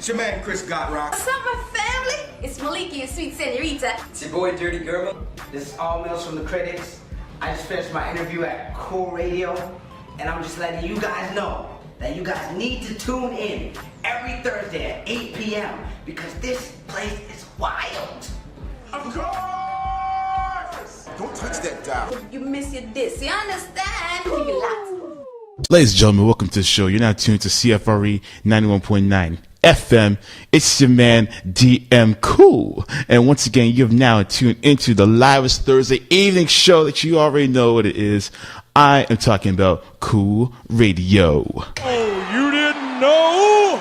It's your man, Chris Gotrock. What's up, my family? It's Maliki and Sweet Senorita. It's your boy, Dirty Girl. This is all mails from the critics. I just finished my interview at C.O.O.L Radio, and I'm just letting you guys know that you guys need to tune in every Thursday at 8 p.m. because this place is wild. Of course! Don't touch that dial. You miss your diss, you understand? Keep it locked. Ladies and gentlemen, welcome to the show. You're now tuned to CFRE 91.9 FM. It's your man, DM Cool. And once again, you have now tuned into the livest Thursday evening show that you already know what it is. I am talking about C.O.O.L Radio. Oh, you didn't know?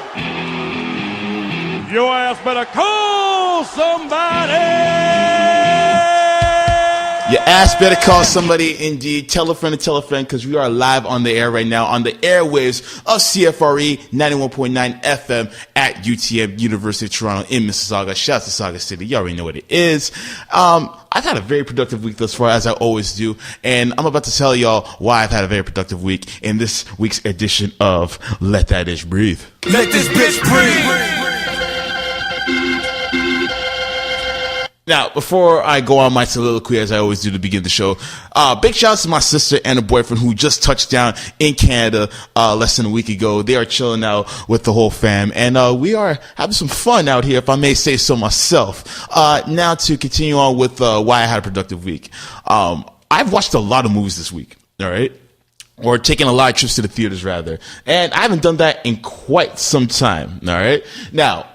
Your ass better call somebody. Your ass better call somebody, indeed. Tell a friend to tell a friend, because we are live on the air right now on the airwaves of CFRE 91.9 FM at UTM, University of Toronto in Mississauga. Shout out to Sauga City. You already know what it is. I've had a very productive week thus far, as I always do, and I'm about to tell y'all why I've had a very productive week in this week's edition of Let That Ish Breathe. Let this bitch breathe! Now, before I go on my soliloquy, as I always do to begin the show, big shout out to my sister and her boyfriend who just touched down in Canada less than a week ago. They are chilling out with the whole fam, and we are having some fun out here, if I may say so myself. Now, to continue on with why I had a productive week. I've watched a lot of movies this week, all right? Or taking a lot of trips to the theaters, rather. And I haven't done that in quite some time, all right? Now,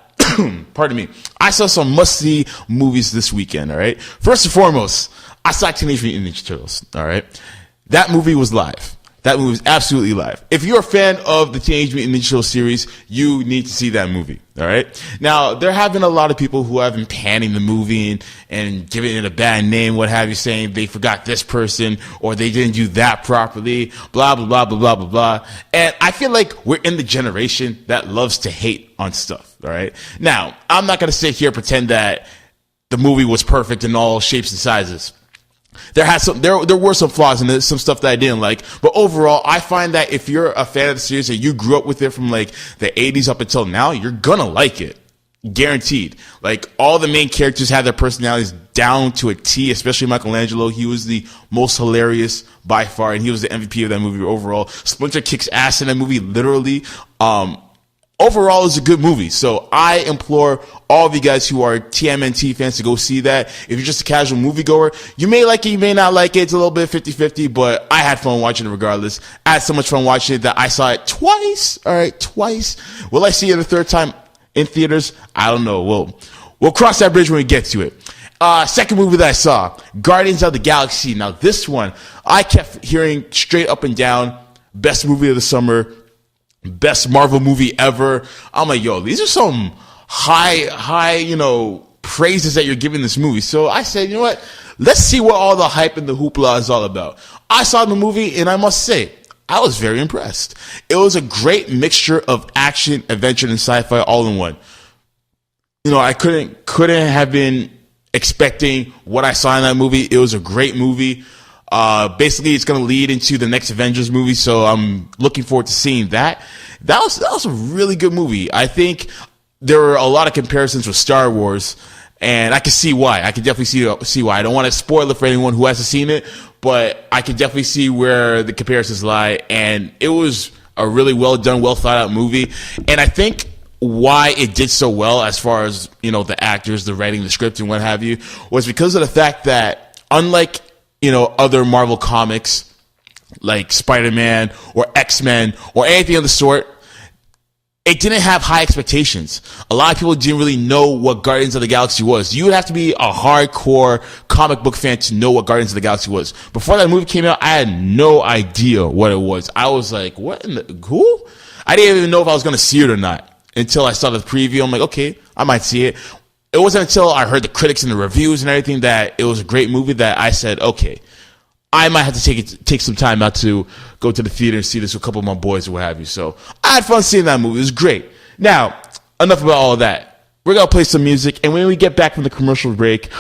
pardon me, I saw some must-see movies this weekend, all right? First and foremost, I saw Teenage Mutant Ninja Turtles, all right? That movie was live. That movie was absolutely live. If you're a fan of the Teenage Mutant Ninja Turtles series, you need to see that movie, all right? Now, there have been a lot of people who have been panning the movie and giving it a bad name, what have you, saying they forgot this person or they didn't do that properly, blah, blah, blah, blah, blah, blah, blah. And I feel like we're in the generation that loves to hate on stuff, all right? Now, I'm not going to sit here and pretend that the movie was perfect in all shapes and sizes. There were some flaws in it, some stuff that I didn't like, but overall, I find that if you're a fan of the series and you grew up with it from like the 80s up until now, you're gonna like it. Guaranteed. Like, all the main characters had their personalities down to a T, especially Michelangelo. He was the most hilarious by far, and he was the MVP of that movie overall. Splinter kicks ass in that movie, literally. Overall, it's a good movie. So I implore all of you guys who are TMNT fans to go see that. If you're just a casual moviegoer, you may like it, you may not like it. It's a little bit 50-50, but I had fun watching it regardless. I had so much fun watching it that I saw it twice. All right, twice. Will I see it a third time in theaters? I don't know. We'll cross that bridge when we get to it. Second movie that I saw, Guardians of the Galaxy. Now, this one, I kept hearing straight up and down, best movie of the summer, best Marvel movie ever. I'm like, yo, these are some high, praises that you're giving this movie. So I said, you know what? Let's see what all the hype and the hoopla is all about. I saw the movie, and I must say, I was very impressed. It was a great mixture of action, adventure, and sci-fi all in one. I couldn't have been expecting what I saw in that movie. It was a great movie. Basically, it's going to lead into the next Avengers movie, so I'm looking forward to seeing that. That was a really good movie. I think there were a lot of comparisons with Star Wars, and I can see why. I can definitely see why. I don't want to spoil it for anyone who hasn't seen it, but I can definitely see where the comparisons lie, and it was a really well done, well thought out movie. And I think why it did so well, as far as the actors, the writing, the script, and what have you, was because of the fact that, unlike other Marvel comics like Spider-Man or X-Men or anything of the sort, it didn't have high expectations. A lot of people didn't really know what Guardians of the Galaxy was. You would have to be a hardcore comic book fan to know what Guardians of the Galaxy was. Before that movie came out, I had no idea what it was. I was like, what in the, who? I didn't even know if I was going to see it or not until I saw the preview. I'm like, okay, I might see it. It wasn't until I heard the critics and the reviews and everything that it was a great movie that I said, okay, I might have to take some time out to go to the theater and see this with a couple of my boys or what have you. So I had fun seeing that movie. It was great. Now, enough about all of that. We're going to play some music, and when we get back from the commercial break,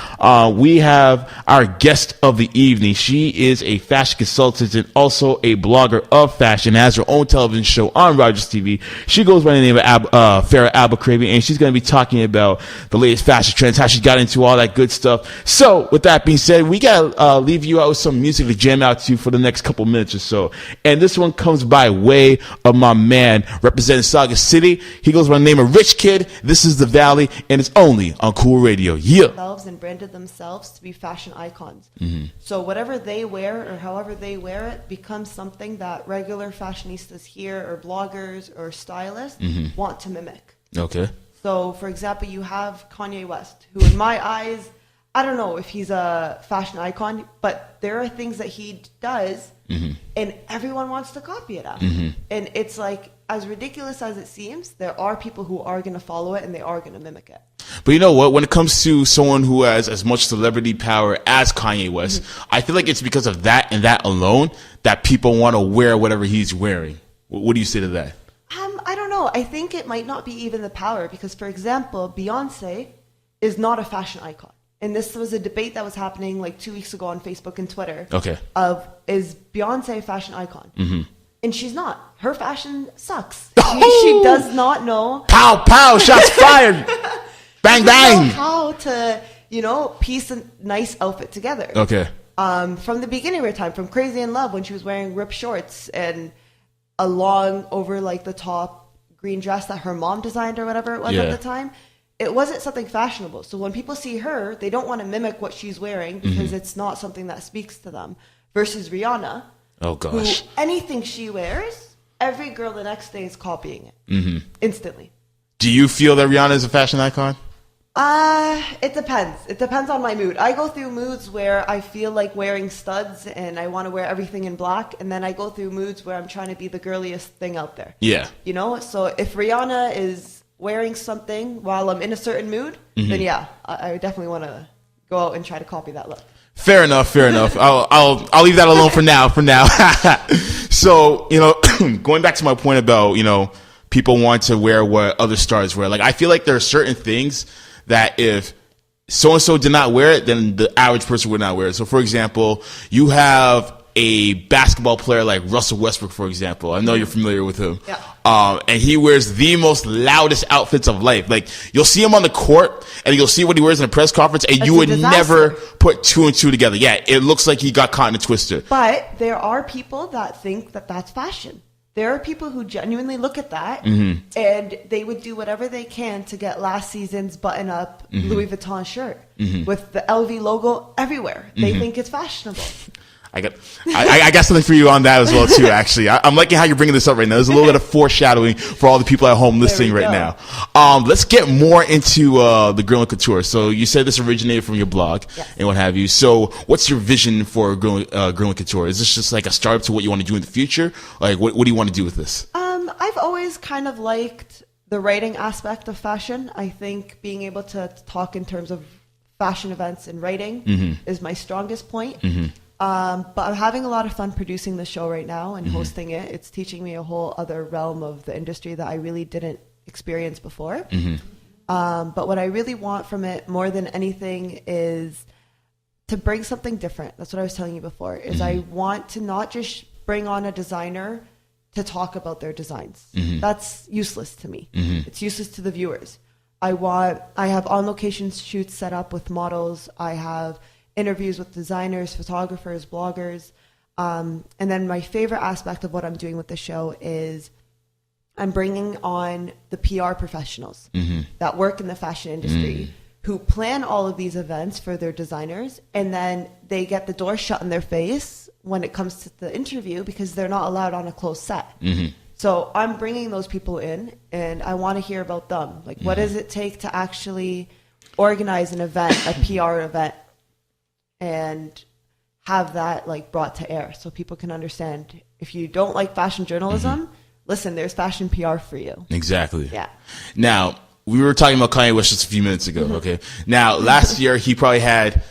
we have our guest of the evening. She is a fashion consultant and also a blogger of fashion, has her own television show on Rogers TV. She goes by the name of Farah Abokhraibey, and she's going to be talking about the latest fashion trends, how she got into all that good stuff. So, with that being said, we got to leave you out with some music to jam out to for the next couple minutes or so. And this one comes by way of my man representing Saga City. He goes by the name of Rich Kid. This is The Valley, and it's only on Cool Radio. Yeah. And branded themselves to be fashion icons. So whatever they wear or however they wear it becomes something that regular fashionistas here or bloggers or stylists want to mimic. Okay. So for example, you have Kanye West, who in my eyes, I don't know if he's a fashion icon, but there are things that he does and everyone wants to copy it after. And it's like, as ridiculous as it seems, there are people who are going to follow it and they are going to mimic it. But you know what? When it comes to someone who has as much celebrity power as Kanye West, I feel like it's because of that and that alone that people want to wear whatever he's wearing. What do you say to that? I don't know. I think it might not be even the power because, for example, Beyonce is not a fashion icon. And this was a debate that was happening like 2 weeks ago on Facebook and Twitter. Okay. Of, is Beyonce a fashion icon? And she's not. Her fashion sucks. She does not know. Pow, pow, shots fired. Bang, bang. Know how to, piece a nice outfit together. Okay. From the beginning of her time, from Crazy in Love, when she was wearing ripped shorts and a long over like the top green dress that her mom designed or whatever it was at the time, it wasn't something fashionable. So when people see her, they don't want to mimic what she's wearing because it's not something that speaks to them. Versus Rihanna. Oh gosh! Who, anything she wears, every girl the next day is copying it instantly. Do you feel that Rihanna is a fashion icon? It depends. It depends on my mood. I go through moods where I feel like wearing studs and I want to wear everything in black, and then I go through moods where I'm trying to be the girliest thing out there. Yeah. So if Rihanna is wearing something while I'm in a certain mood, then yeah, I definitely want to go out and try to copy that look. Fair enough. I'll leave that alone for now. So, going back to my point about, people want to wear what other stars wear. Like, I feel like there are certain things that if so-and-so did not wear it, then the average person would not wear it. So, for example, you have a basketball player like Russell Westbrook, for example. I know you're familiar with him. Yeah. And he wears the most loudest outfits of life. Like, you'll see him on the court and you'll see what he wears in a press conference and you would never put two and two together. Yeah, it looks like he got caught in a twister. But there are people that think that that's fashion. There are people who genuinely look at that and they would do whatever they can to get last season's button-up Louis Vuitton shirt with the LV logo everywhere. They think it's fashionable. I got something for you on that as well too. Actually, I'm liking how you're bringing this up right now. There's a little bit of foreshadowing for all the people at home listening right now. Let's get more into the Girl in Couture. So you said this originated from your blog and what have you. So what's your vision for Girl in Couture? Is this just like a startup to what you want to do in the future? Like, what do you want to do with this? I've always kind of liked the writing aspect of fashion. I think being able to talk in terms of fashion events and writing is my strongest point. But I'm having a lot of fun producing the show right now and hosting it. It's teaching me a whole other realm of the industry that I really didn't experience before. But what I really want from it more than anything is to bring something different. That's what I was telling you before, is I want to not just bring on a designer to talk about their designs. That's useless to me. It's useless to the viewers. I have on-location shoots set up with models. I have interviews with designers, photographers, bloggers. And then my favorite aspect of what I'm doing with the show is I'm bringing on the PR professionals that work in the fashion industry who plan all of these events for their designers, and then they get the door shut in their face when it comes to the interview because they're not allowed on a closed set. So I'm bringing those people in, and I want to hear about them. Like, what does it take to actually organize an event, a PR event, and have that like brought to air so people can understand. If you don't like fashion journalism, listen, there's fashion PR for you. Exactly. Yeah. Now, we were talking about Kanye West just a few minutes ago, okay? Now, last year, he probably had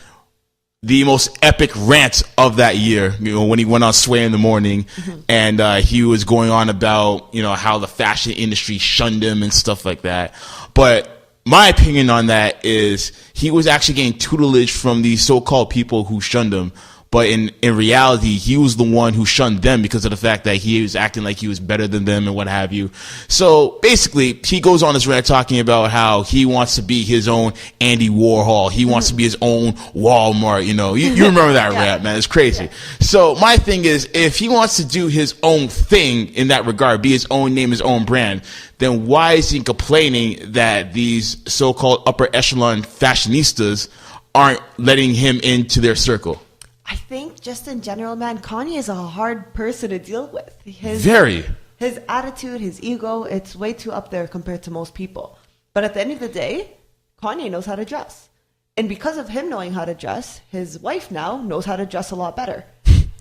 the most epic rant of that year, when he went on Sway in the Morning, and he was going on about, how the fashion industry shunned him and stuff like that. But my opinion on that is he was actually getting tutelage from these so-called people who shunned him. But in reality, he was the one who shunned them because of the fact that he was acting like he was better than them and what have you. So basically, he goes on this rant talking about how he wants to be his own Andy Warhol. He wants to be his own Walmart. You remember that rant, man. It's crazy. Yeah. So my thing is, if he wants to do his own thing in that regard, be his own name, his own brand, then why is he complaining that these so-called upper echelon fashionistas aren't letting him into their circle? I think just in general, man, Kanye is a hard person to deal with. His attitude, his ego, it's way too up there compared to most people. But at the end of the day, Kanye knows how to dress. And because of him knowing how to dress, his wife now knows how to dress a lot better.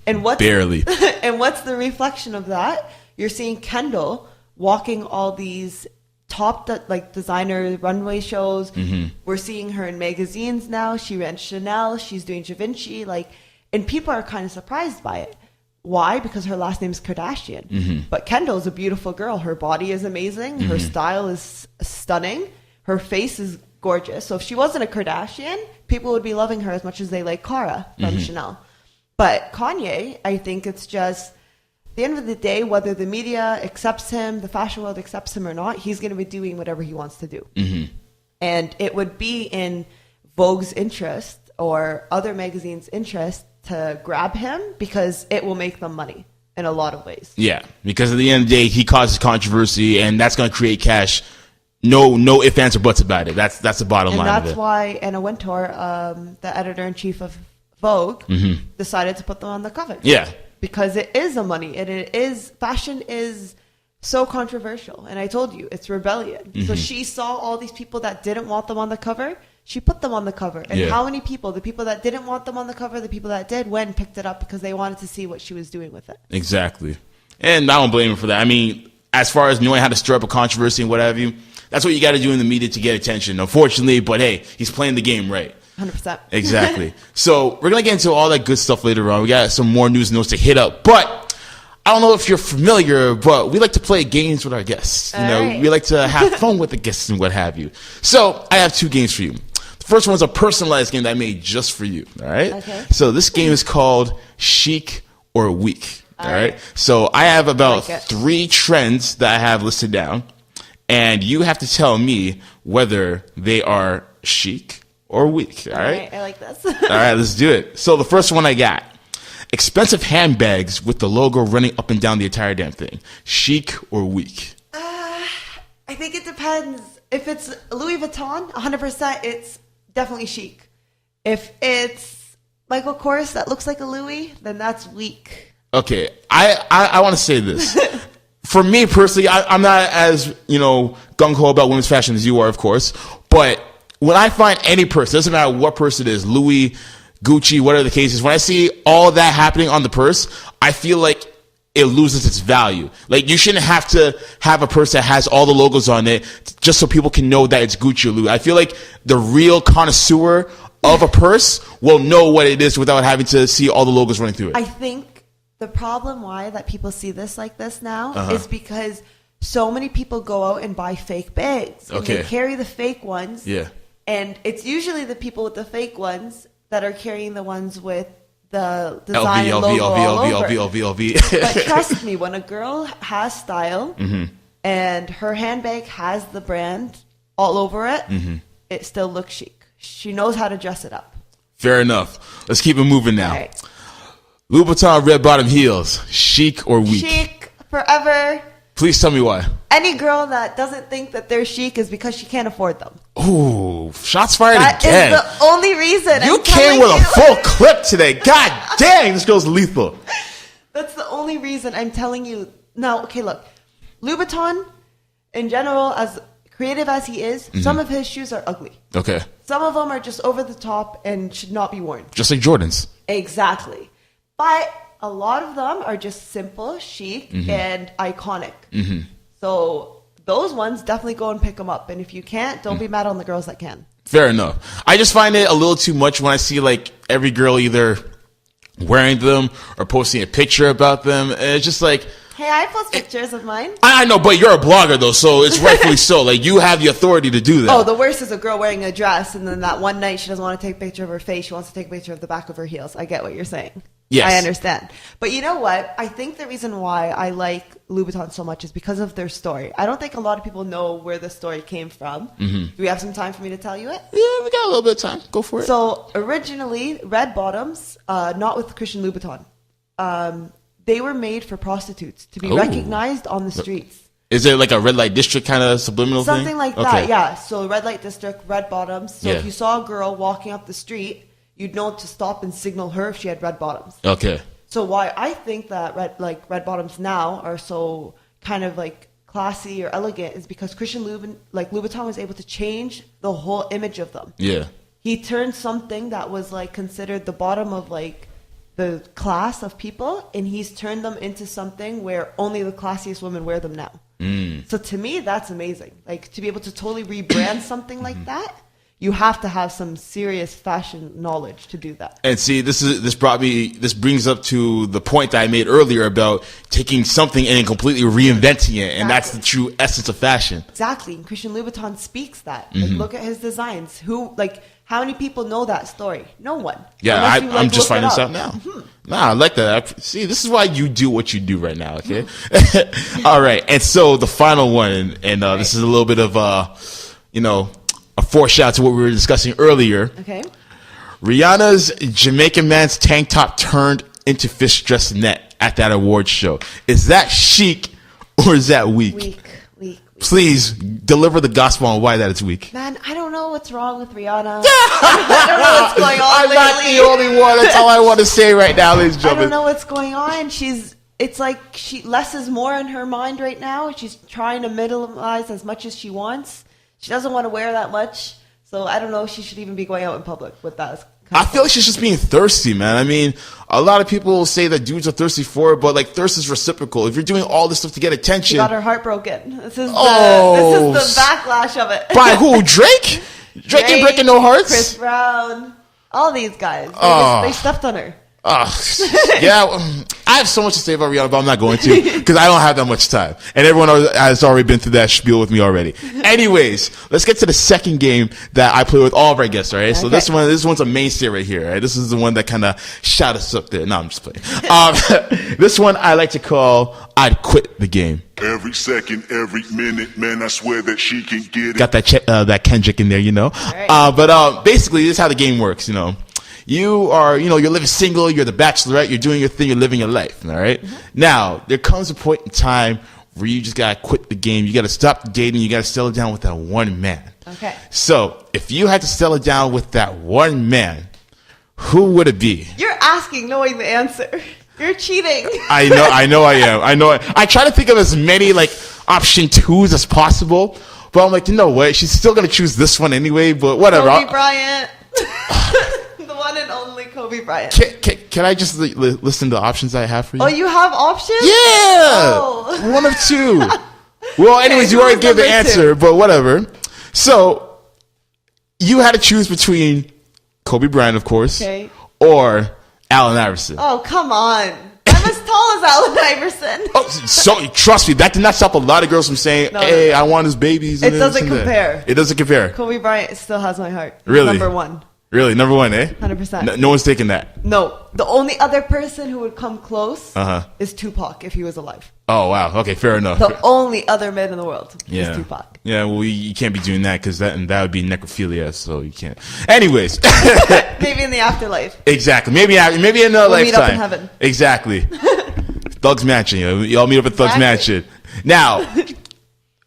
And what's the reflection of that? You're seeing Kendall walking all these top designer runway shows. Mm-hmm. We're seeing her in magazines now. She ran Chanel. She's doing Givenchy. And people are kind of surprised by it. Why? Because her last name is Kardashian. Mm-hmm. But Kendall's a beautiful girl. Her body is amazing. Mm-hmm. Her style is stunning. Her face is gorgeous. So if she wasn't a Kardashian, people would be loving her as much as they like Cara from Chanel. But Kanye, I think it's just, at the end of the day, whether the media accepts him, the fashion world accepts him or not, he's going to be doing whatever he wants to do. Mm-hmm. And it would be in Vogue's interest or other magazines' interest to grab him because it will make them money in a lot of ways. Yeah, because at the end of the day, he causes controversy, and that's going to create cash. No ifs, ands, or buts about it. That's the bottom line of it. And that's why Anna Wintour, the editor-in-chief of Vogue, decided to put them on the cover. Yeah. Because it is a money, and fashion is so controversial. And I told you, it's rebellion. Mm-hmm. So she saw all these people that didn't want them on the cover. She put them on the cover. And how many people, the people that didn't want them on the cover, the people that did, went and picked it up because they wanted to see what she was doing with it. Exactly. And I don't blame her for that. I mean, as far as knowing how to stir up a controversy and what have you, that's what you got to do in the media to get attention, unfortunately. But hey, he's playing the game right. 100%. Exactly. So we're going to get into all that good stuff later on. We got some more news notes to hit up. But I don't know if you're familiar, but we like to play games with our guests. Right. We like to have fun with the guests and what have you. So I have two games for you. The first one's a personalized game that I made just for you. All right. Okay. So this game is called Chic or Weak. All right. So I have about 3 trends that I have listed down, and you have to tell me whether they are chic or weak. All right. I like this. All right. Let's do it. So the first one I got. Expensive handbags with the logo running up and down the entire damn thing. Chic or weak? I think it depends. If it's Louis Vuitton, 100%, it's definitely chic. If it's Michael Kors that looks like a Louis, then that's weak. Okay. I want to say this. For me personally, I'm not as, gung-ho about women's fashion as you are, of course. But when I find any person, doesn't matter what person it is, Louis, Gucci, whatever the case is, when I see all that happening on the purse, I feel like it loses its value. Like, you shouldn't have to have a purse that has all the logos on it just so people can know that it's Gucci or Louis. I feel like the real connoisseur of a purse will know what it is without having to see all the logos running through it. I think the problem why that people see this like this now is because so many people go out and buy fake bags. And they carry the fake ones. Yeah. And it's usually the people with the fake ones that are carrying the ones with the design logo all over. But trust me, when a girl has style and her handbag has the brand all over it, it still looks chic. She knows how to dress it up. Fair enough. Let's keep it moving now. Right. Louis Vuitton red bottom heels, chic or weak? Chic forever. Please tell me why. Any girl that doesn't think that they're chic is because she can't afford them. Ooh, shots fired again. That is the only reason. You came with a full clip today. God dang, this girl's lethal. That's the only reason I'm telling you. Now, okay, look. Louis Vuitton, in general, as creative as he is, some of his shoes are ugly. Okay. Some of them are just over the top and should not be worn. Just like Jordans. Exactly. But a lot of them are just simple, chic, and iconic. So those ones, definitely go and pick them up. And if you can't, don't be mad on the girls that can. Fair enough. I just find it a little too much when I see like every girl either wearing them or posting a picture about them. And it's just like, Hey, I post pictures of mine. I know, but you're a blogger though, so it's rightfully so. Like you have the authority to do that. Oh, the worst is a girl wearing a dress, and then that one night she doesn't want to take a picture of her face. She wants to take a picture of the back of her heels. I get what you're saying. Yes. I understand. But you know what? I think the reason why I like Louis Vuitton so much is because of their story. I don't think a lot of people know where the story came from. Do we have some time for me to tell you it? Yeah, we got a little bit of time. Go for it. So originally, red bottoms, not with Christian Louboutin, they were made for prostitutes to be recognized on the streets. Is it like a red light district kind of subliminal thing? Something like that, yeah. So red light district, red bottoms. So if you saw a girl walking up the street, you'd know to stop and signal her if she had red bottoms. Okay. So why I think that red bottoms now are so kind of like classy or elegant is because Christian Louboutin was able to change the whole image of them. Yeah. He turned something that was like considered the bottom of like the class of people, and he's turned them into something where only the classiest women wear them now. So to me, that's amazing. Like to be able to totally rebrand something like that, you have to have some serious fashion knowledge to do that. And see, this brings up to the point that I made earlier about taking something and completely reinventing it, and that's the true essence of fashion. Exactly. And Christian Louboutin speaks that. Like, look at his designs. How many people know that story? No one. Yeah, I'm just finding this out now. Nah, I like that. See, this is why you do what you do right now, okay? All right. And so the final one, and this is a little bit of, a foreshadow to what we were discussing earlier. Okay. Rihanna's Jamaican man's tank top turned into fish dress net at that awards show. Is that chic or is that weak? Weak. Please deliver the gospel on why that is weak. Man, I don't know what's wrong with Rihanna. I don't know what's going on I'm lately. not the only one. That's all I want to say right now, ladies and I gentlemen. don't know what's going on. It's like less is more in her mind right now. She's trying to minimize as much as she wants. She doesn't want to wear that much. So I don't know if she should even be going out in public with that. I feel like she's just being thirsty, man. I mean, a lot of people say that dudes are thirsty for it, but like thirst is reciprocal. If you're doing all this stuff to get attention, She got her heart broken. This is the backlash of it. By who? Drake? Drake ain't breaking no hearts. Chris Brown, all these guys. They stepped on her. Yeah, I have so much to say about Rihanna, but I'm not going to because I don't have that much time. And everyone has already been through that spiel with me already. Anyways, let's get to the second game that I play with all of our guests, all right? So this one's a mainstay right here, right? This is the one that kind of shot us up there. No, I'm just playing. This one I like to call I'd Quit the Game. Every second, every minute, man, I swear that she can get it. Got that Kendrick in there, you know? Right. But basically, this is how the game works, you know? You're living single, you're the bachelorette, you're doing your thing, you're living your life, all right? Now, there comes a point in time where you just gotta quit the game. You gotta stop dating, you gotta settle down with that one man. Okay. So, if you had to settle down with that one man, who would it be? You're asking knowing the answer. You're cheating. I know I am. I try to think of as many, like, option twos as possible, but I'm like, you know what? She's still gonna choose this one anyway, but whatever. Kobe Bryant. One and only Kobe Bryant. Can I just listen to the options I have for you? Oh, you have options? Yeah! Oh. One of two. Well, anyways, you already gave the answer, but whatever. So, you had to choose between Kobe Bryant, of course, or Allen Iverson. Oh, come on. I'm as tall as Allen Iverson. Oh, so trust me, that did not stop a lot of girls from saying, "Hey, I want his babies." It doesn't compare. It doesn't compare. Kobe Bryant still has my heart. Really? Number one. Really? Number one, eh? 100%. No one's taking that. No. The only other person who would come close is Tupac if he was alive. Oh, wow. Okay, fair enough. The only other man in the world is Tupac. Yeah, well, you can't be doing that because that would be necrophilia, so you can't. Anyways. Maybe in the afterlife. Exactly. Maybe in another lifetime. Meet up in heaven. Exactly. Thug's Mansion. Y'all meet up at Thug's Mansion. Now,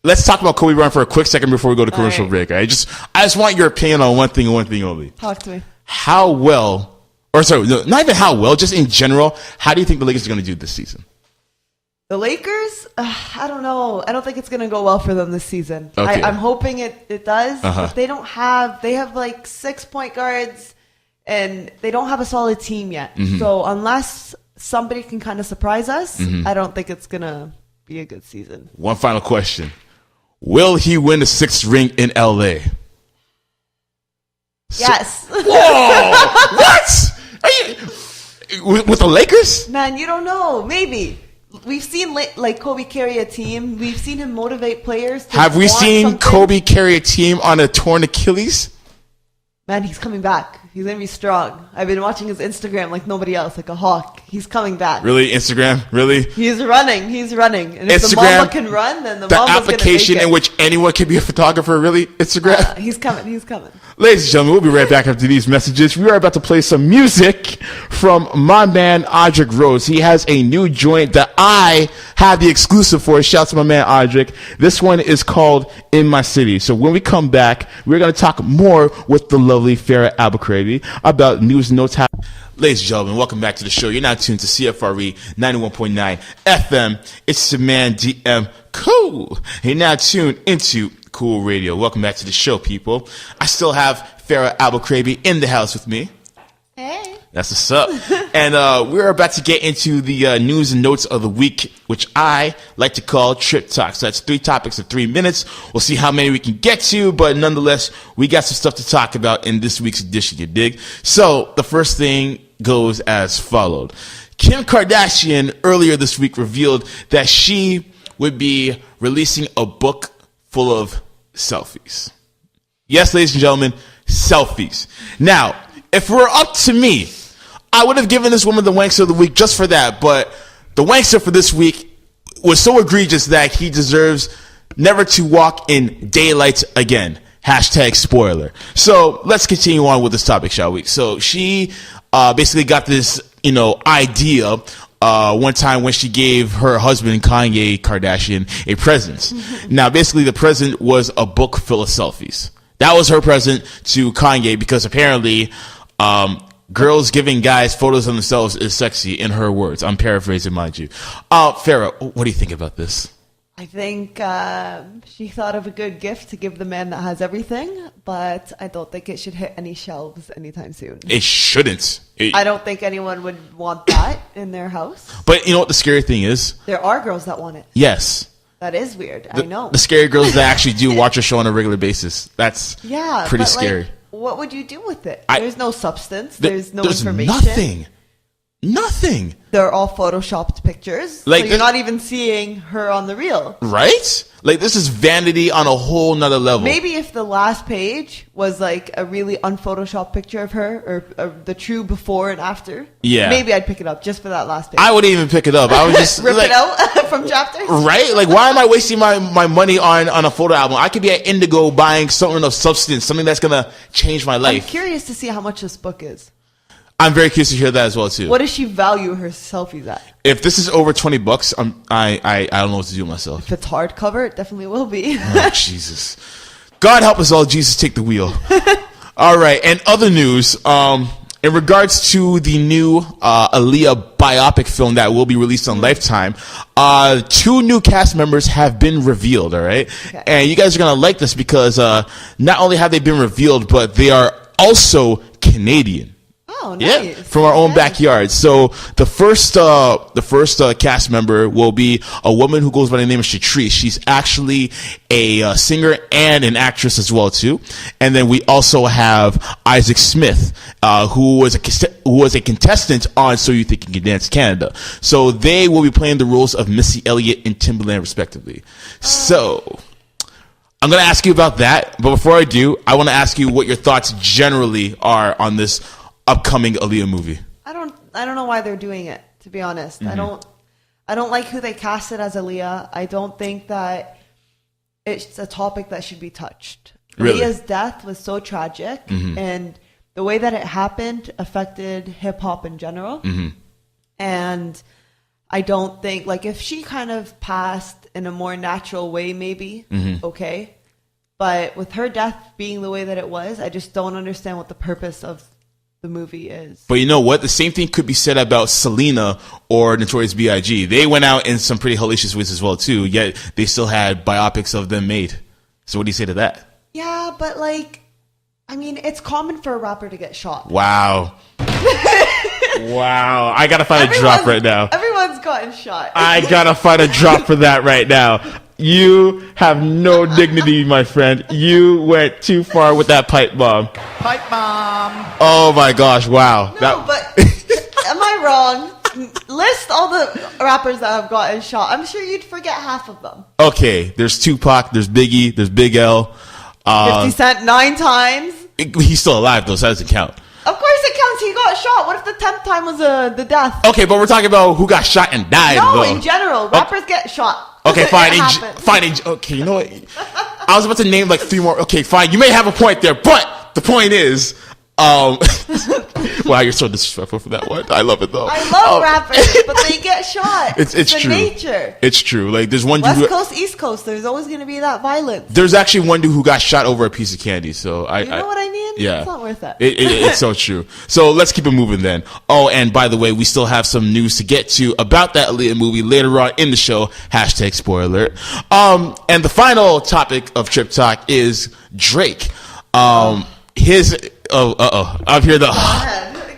let's talk about Kobe Bryant for a quick second before we go to commercial break. Right? I just want your opinion on one thing and one thing only. Talk to me. How well, not even how well, just in general, how do you think the Lakers are going to do this season? The Lakers? I don't know. I don't think it's going to go well for them this season. Okay. I'm hoping it does. But they have like 6 point guards and they don't have a solid team yet. So unless somebody can kind of surprise us, I don't think it's going to be a good season. One final question. Will he win the 6th ring in LA? Yes. Whoa! What? Are you with the Lakers? Man, you don't know. Maybe. we've seen like Kobe carry a team. We've seen him motivate players. Have we seen Kobe carry a team on a torn Achilles? Man, he's coming back. He's going to be strong. I've been watching his Instagram like nobody else, like a hawk. He's coming back. Really? Instagram? Really? He's running. And if Instagram, the Mamba can run, then the Mamba's application gonna make it. in which anyone can be a photographer, really? Instagram? He's coming. Ladies and gentlemen, we'll be right back after these messages. We are about to play some music from my man, Audric Rose. He has a new joint that I have the exclusive for. Shout out to my man, Audric. This one is called In My City. So when we come back, we're going to talk more with the lovely Farah Abokhraibey about news and notes. Ladies and gentlemen, welcome back to the show. You're now tuned to CFRE 91.9 FM. It's your man, DM Cool. You're now tuned into Cool Radio. Welcome back to the show, people. I still have Farah Abokhraibey in the house with me. Hey. That's what's up. And we're about to get into the news and notes of the week, which I like to call Trip Talk. So that's 3 topics in 3 minutes. We'll see how many we can get to, but nonetheless, we got some stuff to talk about in this week's edition, you dig? So the first thing goes as followed. Kim Kardashian earlier this week revealed that she would be releasing a book full of selfies. Yes, ladies and gentlemen, selfies. Now, if it were up to me, I would have given this woman the wankster of the week just for that, but the wankster for this week was so egregious that he deserves never to walk in Daylyt again. Hashtag spoiler. So let's continue on with this topic, shall we? So she basically got this, idea one time when she gave her husband, Kanye Kardashian, a present. Now, basically, the present was a book full of selfies. That was her present to Kanye because apparently girls giving guys photos of themselves is sexy, in her words. I'm paraphrasing, mind you. Farah, what do you think about this? I think she thought of a good gift to give the man that has everything, but I don't think it should hit any shelves anytime soon. It shouldn't. I don't think anyone would want that in their house. But you know what the scary thing is? There are girls that want it. Yes. That is weird. I know. The scary girls that actually do watch her show on a regular basis. That's pretty scary. Like, what would you do with it? There's no substance. There's no there's information. Nothing. They're all photoshopped pictures. Like, so you're not even seeing her on the real. Right? Like, this is vanity on a whole nother level. Maybe if the last page was like a really unphotoshopped picture of her or the true before and after. Yeah. Maybe I'd pick it up just for that last page. I wouldn't even pick it up. I would just rip it out from chapters. Right? Like, why am I wasting my money on a photo album? I could be at Indigo buying something of substance, something that's going to change my life. I'm curious to see how much this book is. I'm very curious to hear that as well too. What does she value her selfies at? If this is over $20, I don't know what to do with myself. If it's hardcover, it definitely will be. Oh, Jesus. God help us all. Jesus, take the wheel. All right. And other news, in regards to the new Aaliyah biopic film that will be released on Lifetime, 2 new cast members have been revealed. All right. Okay. And you guys are going to like this because not only have they been revealed, but they are also Canadian. Oh, nice. Yeah, from our own backyard. So the first cast member will be a woman who goes by the name of Shatrice. She's actually a singer and an actress as well too. And then we also have Isaac Smith, who was a contestant on So You Think You Can Dance Canada. So they will be playing the roles of Missy Elliott and Timbaland respectively. So I'm going to ask you about that, but before I do, I want to ask you what your thoughts generally are on this upcoming Aaliyah movie. I don't know why they're doing it, to be honest. Mm-hmm. I don't like who they casted as Aaliyah. I don't think that it's a topic that should be touched. Really? Aaliyah's death was so tragic, and the way that it happened affected hip hop in general. Mm-hmm. And I don't think, like, if she kind of passed in a more natural way, maybe, okay. But with her death being the way that it was, I just don't understand what the purpose of the movie is. But you know what? The same thing could be said about Selena or Notorious B.I.G. They went out in some pretty hellacious ways as well too, yet they still had biopics of them made. So what do you say to that? Yeah, but like, I mean, it's common for a rapper to get shot. Wow. Wow. I gotta find a drop right now. Everyone's gotten shot. I gotta find a drop for that right now. You have no dignity, my friend. You went too far with that pipe bomb. Pipe bomb. Oh my gosh, wow. No, but am I wrong? List all the rappers that have gotten shot. I'm sure you'd forget half of them. Okay, there's Tupac, there's Biggie, there's Big L. 50 Cent 9 times. He's still alive though, so that doesn't count. Of course it counts. He got shot. What if the 10th time was the death? Okay, but we're talking about who got shot and died. No, though. in general, rappers get shot. Okay, fine. It happens. Okay, you know what? I was about to name like 3 more. Okay, fine. You may have a point there, but the point is, wow, you're so disrespectful for that one. I love it though. I love rappers, but they get shot. It's the true. Nature. It's true. Like there's one dude West Coast, East Coast. There's always going to be that violence. There's actually one dude who got shot over a piece of candy. So you know what I mean? Yeah, it's not worth it. It's so true. So let's keep it moving then. Oh, and by the way, we still have some news to get to about that Aaliyah movie later on in the show. # spoiler alert. And the final topic of Trip Talk is Drake. I'm here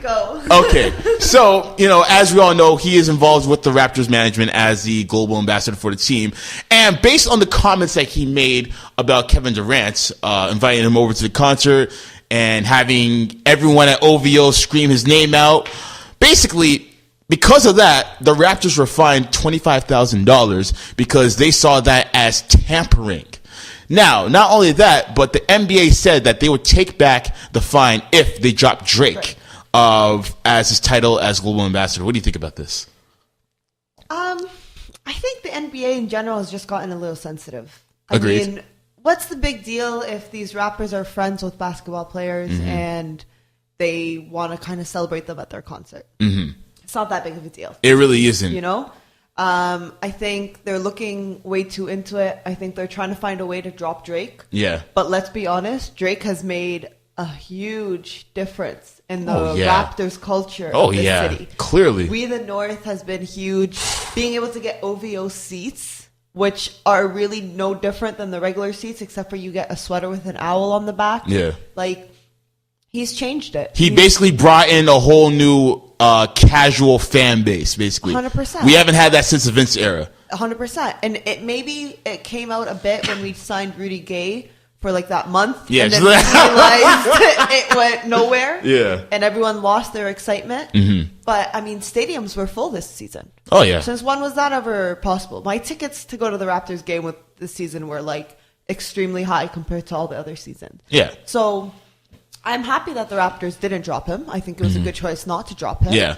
Go. Okay, so, as we all know, he is involved with the Raptors management as the global ambassador for the team. And based on the comments that he made about Kevin Durant, inviting him over to the concert and having everyone at OVO scream his name out, basically, because of that, the Raptors were fined $25,000 because they saw that as tampering. Now, not only that, but the NBA said that they would take back the fine if they dropped Drake as his title as global ambassador. What do you think about this? I think the NBA in general has just gotten a little sensitive. Agreed. I mean, what's the big deal if these rappers are friends with basketball players and they want to kind of celebrate them at their concert? Mm-hmm. It's not that big of a deal. It really isn't. I think they're looking way too into it. I think they're trying to find a way to drop Drake. Yeah. But let's be honest, Drake has made a huge difference in the Raptors culture of the city. Clearly. We the North has been huge. Being able to get OVO seats, which are really no different than the regular seats, except for you get a sweater with an owl on the back. Yeah. Like, he's changed it. He basically brought in a whole new casual fan base, basically. 100%. We haven't had that since the Vince era. 100%. And it came out a bit when we signed Rudy Gay for like that month. Yeah. And then we realized it went nowhere. Yeah. And everyone lost their excitement. Mm-hmm. But, I mean, stadiums were full this season. Oh, yeah. Since when was that ever possible? My tickets to go to the Raptors game this season were like extremely high compared to all the other seasons. Yeah. So I'm happy that the Raptors didn't drop him. I think it was a good choice not to drop him. Yeah.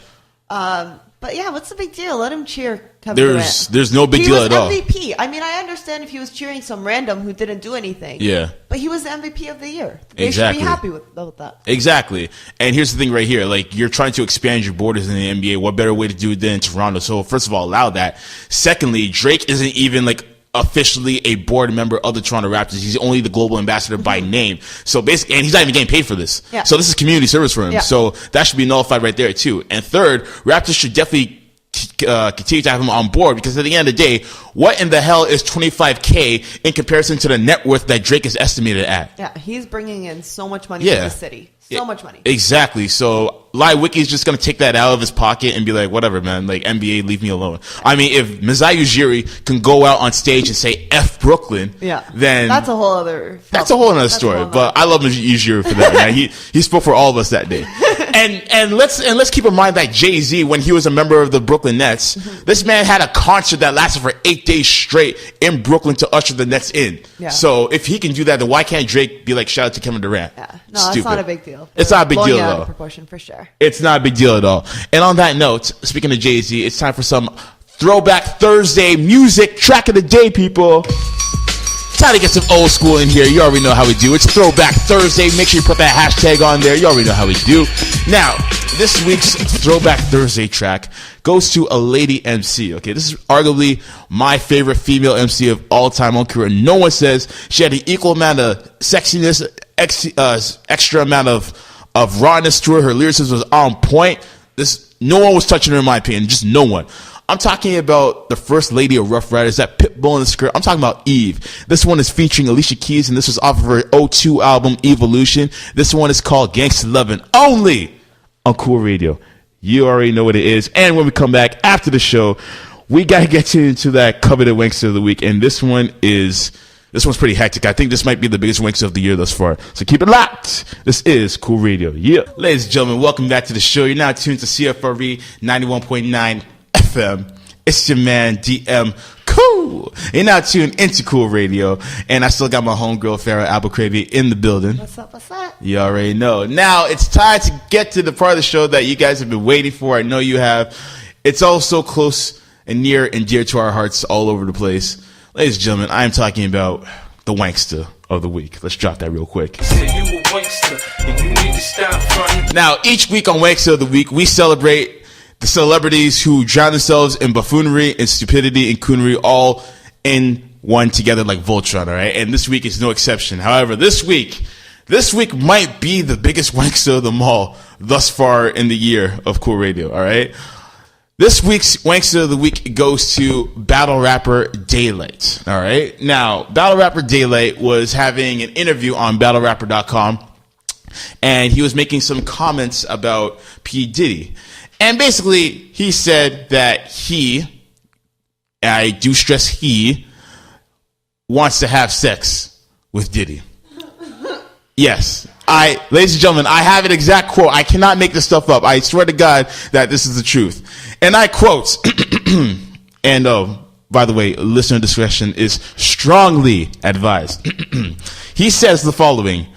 But yeah, what's the big deal? Let him cheer Kevin Durant. There's no big deal at all. He was MVP. I mean, I understand if he was cheering some random who didn't do anything. Yeah. But he was the MVP of the year. They should be happy with that. Exactly. And here's the thing right here. Like, you're trying to expand your borders in the NBA. What better way to do it than in Toronto? So, first of all, allow that. Secondly, Drake isn't even, like, officially a board member of the Toronto Raptors. He's only the global ambassador by name. So basically, and he's not even getting paid for this. Yeah. So this is community service for him. Yeah. So that should be nullified right there too. And third, Raptors should definitely continue to have him on board, because at the end of the day, what in the hell is $25K in comparison to the net worth that Drake is estimated at? Yeah, he's bringing in so much money to the city. So much money. Exactly. So Wiki's just going to take that out of his pocket and be like, whatever, man. Like, NBA, leave me alone. I mean, if Masai Ujiri can go out on stage and say F Brooklyn, then that's a whole other story. But I love Ujiri for that, man. He spoke for all of us that day. And let's keep in mind that Jay-Z, when he was a member of the Brooklyn Nets, this man had a concert that lasted for 8 days straight in Brooklyn to usher the Nets in. Yeah. So if he can do that, then why can't Drake be like, shout out to Kevin Durant? Yeah. No, Stupid. That's not a big deal. It's not a big deal at all. Out of proportion for sure. It's not a big deal at all. And on that note, speaking of Jay-Z, it's time for some Throwback Thursday music track of the day, people. Time to get some old school in here. You already know how we do. It's Throwback Thursday. Make sure you put that hashtag on there. You already know how we do. Now, this week's Throwback Thursday track goes to a lady MC. Okay, this is arguably my favorite female MC of all time. I don't care what no one says. She had an equal amount of sexiness, extra amount of rawness to her. Her lyricism was on point. No one was touching her, in my opinion. Just no one. I'm talking about the first lady of Rough Riders, that Pitbull in the skirt. I'm talking about Eve. This one is featuring Alicia Keys, and this was off of her O2 album, Evolution. This one is called Gangsta Lovin', only on Cool Radio. You already know what it is. And when we come back after the show, we got to get into that coveted wankster of the week. And this one is This one's pretty hectic. I think this might be the biggest wankster of the year thus far. So keep it locked. This is Cool Radio. Yeah. Ladies and gentlemen, welcome back to the show. You're now tuned to CFRE 91.9 FM. It's your man, DM Cool. You're now tuned into Cool Radio. And I still got my homegirl, Farah Abokhraibey, in the building. What's up, what's up? You already know. Now, it's time to get to the part of the show that you guys have been waiting for. I know you have. It's all so close and near and dear to our hearts all over the place. Ladies and gentlemen, I am talking about the wankster of the week. Let's drop that real quick. Now, each week on Wankster of the Week, we celebrate the celebrities who drown themselves in buffoonery and stupidity and coonery all in one together like Voltron, all right? And this week is no exception. However, this week might be the biggest wankster of them all thus far in the year of Cool Radio, all right? This week's Wankster of the Week goes to battle rapper Daylyt. All right. Now, battle rapper Daylyt was having an interview on battlerapper.com, and he was making some comments about P. Diddy. And basically, he said that he, I do stress he, wants to have sex with Diddy. Yes. Ladies and gentlemen, I have an exact quote. I cannot make this stuff up. I swear to God that this is the truth. And I quote, and by the way, listener discretion is strongly advised. He says the following: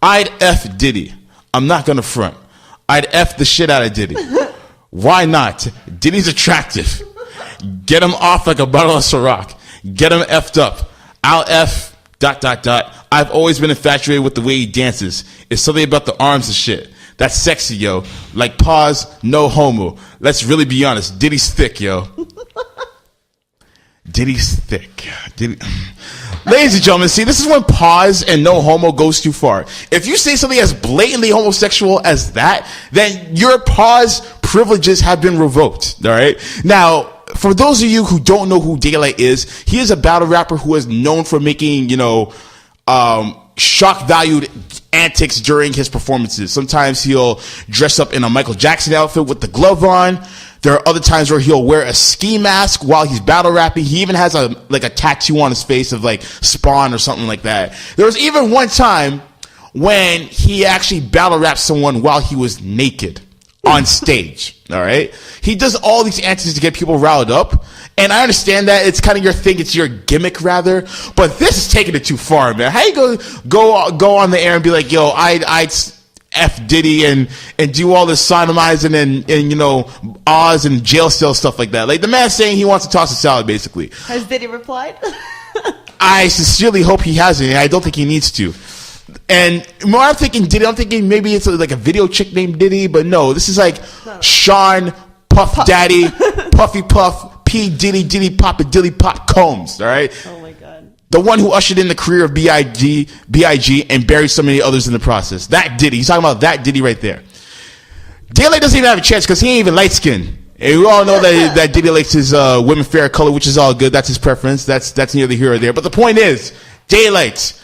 I'd F Diddy. I'm not going to front. I'd F the shit out of Diddy. Why not? Diddy's attractive. Get him off like a bottle of Ciroc. Get him effed up. I'll F ... I've always been infatuated with the way he dances. It's something about the arms and shit. That's sexy, yo. Like, pause, no homo. Let's really be honest. Diddy's thick, yo. Diddy's thick. Ladies and gentlemen, see, this is when pause and no homo goes too far. If you say something as blatantly homosexual as that, then your pause privileges have been revoked, all right? Now, for those of you who don't know who Daylyt is, he is a battle rapper who is known for making, shock valued antics during his performances. Sometimes he'll dress up in a Michael Jackson outfit with the glove on. There are other times where he'll wear a ski mask while he's battle rapping. He even has a tattoo on his face of like Spawn or something like that. There was even one time when he actually battle rapped someone while he was naked on stage. All right. He does all these antics to get people riled up. And I understand that it's kind of your thing. It's your gimmick rather, but this is taking it too far, man. How you go on the air and be like, yo, I'd F Diddy and do all this sodomizing and Oz and jail cell stuff like that. Like the man's saying he wants to toss a salad basically. Has Diddy replied? I sincerely hope he hasn't. I don't think he needs to. And more I'm thinking Diddy, I'm thinking maybe it's like a video chick named Diddy, but no, this is like Sean, Puff Daddy, Puffy Puff, P. Diddy, Diddy Pop, and Dilly Pop Combs, all right? Oh my God. The one who ushered in the career of B.I.G. and buried so many others in the process. That Diddy. He's talking about that Diddy right there. Daylyt doesn't even have a chance because he ain't even light-skinned. And we all know that Diddy likes his women fair color, which is all good. That's his preference. That's neither here or there. But the point is, Daylyt,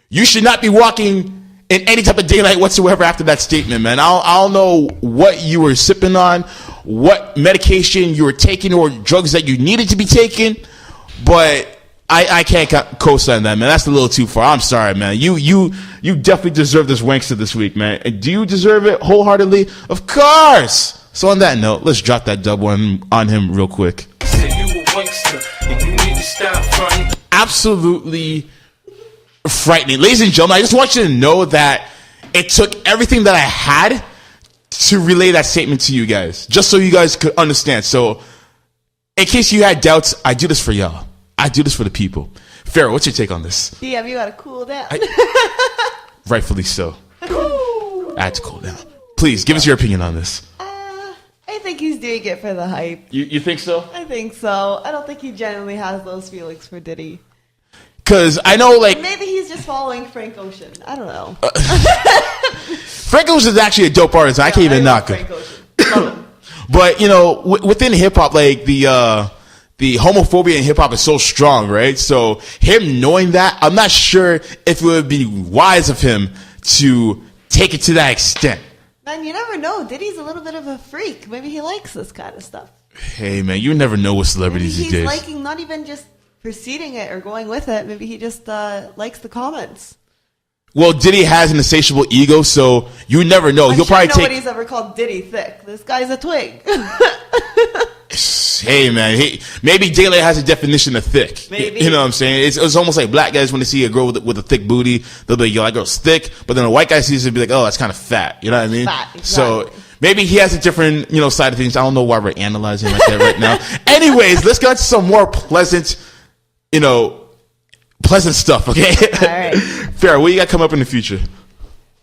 you should not be walking in any type of daylight whatsoever after that statement, man. I don't know what you were sipping on, what medication you were taking or drugs that you needed to be taking, but I can't co-sign that, man. That's a little too far. I'm sorry, man. You definitely deserve this wankster this week, man. And do you deserve it wholeheartedly? Of course. So on that note, let's drop that dub one on him real quick. Absolutely frightening. Ladies and gentlemen, I just want you to know that it took everything that I had to relay that statement to you guys, just so you guys could understand. So in case you had doubts, I do this for y'all. I do this for the people. Farah, what's your take on this? DM, you gotta cool down. Rightfully so. I had to cool down. Please, give us your opinion on this. I think he's doing it for the hype. You think so? I think so. I don't think he genuinely has those feelings for Diddy. Because I know, like... Maybe he's just following Frank Ocean. I don't know. Frank Ocean is actually a dope artist. I can't even knock him. But, within hip-hop, like, the homophobia in hip-hop is so strong, right? So him knowing that, I'm not sure if it would be wise of him to take it to that extent. Man, you never know. Diddy's a little bit of a freak. Maybe he likes this kind of stuff. Hey, man, you never know with celebrities these days. He's liking not even just preceding it or going with it. Maybe he just likes the comments. Well, Diddy has an insatiable ego, so you never know. He'll probably take. Nobody's ever called Diddy thick. This guy's a twig. Hey man, maybe Daylyt has a definition of thick. Maybe. You know what I'm saying? It's almost like black guys when they see a girl with a thick booty, they'll be like, yo, that girl's thick. But then a white guy sees it and be like, oh, that's kind of fat. You know what I mean? Fat, exactly. So maybe he has a different, side of things. I don't know why we're analyzing like that right now. Anyways, let's get to some more pleasant, pleasant stuff, okay? All right. Farah, what you got coming up in the future?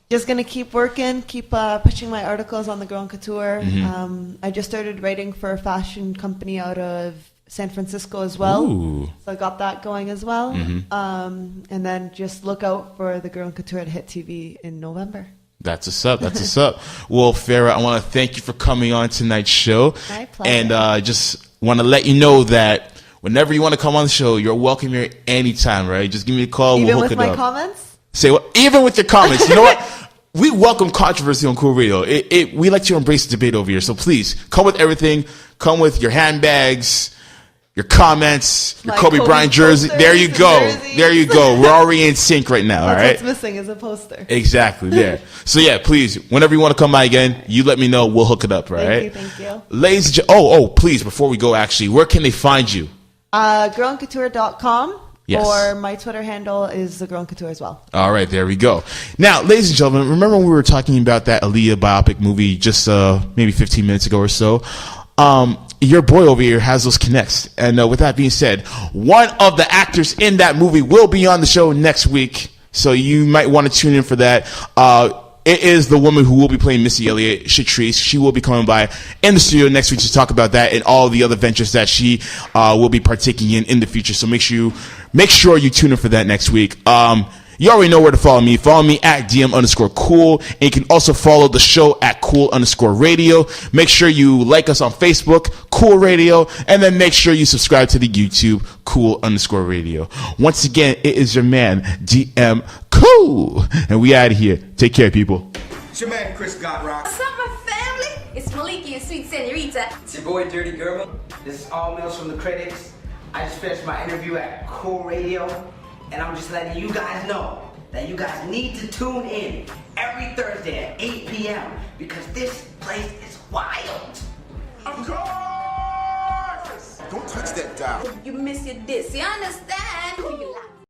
Just going to keep working, keep pushing my articles on the Girl in Couture. Mm-hmm. I just started writing for a fashion company out of San Francisco as well. Ooh. So I got that going as well. Mm-hmm. And then just look out for the Girl in Couture to hit TV in November. That's what's up. That's what's up. Well, Farah, I want to thank you for coming on tonight's show. My pleasure. And just want to let you know that whenever you want to come on the show, you're welcome here anytime, right? Just give me a call. Even we'll hook with it my up. comments? Say what? Even with your comments. You know what? We welcome controversy on Cool Radio. We like to embrace the debate over here. So please, come with everything. Come with your handbags, your comments, your My Kobe Bryant jersey. posters There you and go. jerseys. There you go. We're already in sync right now, all That's right? what's missing is a poster. Exactly, there. So yeah, please, whenever you want to come by again, you let me know. We'll hook it up, all right? Thank you. Ladies and please, before we go, actually, where can they find you? Girlincouture.com. Yes. Or my Twitter handle is the Girl in Couture as well. All right, there we go. Now, ladies and gentlemen, remember when we were talking about that Aaliyah biopic movie just maybe 15 minutes ago or so? Your boy over here has those connects. And with that being said, one of the actors in that movie will be on the show next week. So you might want to tune in for that. It is the woman who will be playing Missy Elliott, Shatrice. She will be coming by in the studio next week to talk about that and all the other ventures that she will be partaking in the future. So make sure you tune in for that next week. You already know where to follow me. Follow me at DM_cool. And you can also follow the show at cool_radio. Make sure you like us on Facebook, Cool Radio. And then make sure you subscribe to the YouTube, Cool_radio. Once again, it is your man, DM Cool. And we out of here. Take care, people. It's your man, Chris Gotrock. What's up, my family? It's Maliki and Sweet Senorita. It's your boy, Dirty Germa. This is all mails from the critics. I just finished my interview at C.O.O.L Radio. And I'm just letting you guys know that you guys need to tune in every Thursday at 8 p.m. because this place is wild. Of course! Don't touch that dial. You miss your diss, you understand? Keep it locked.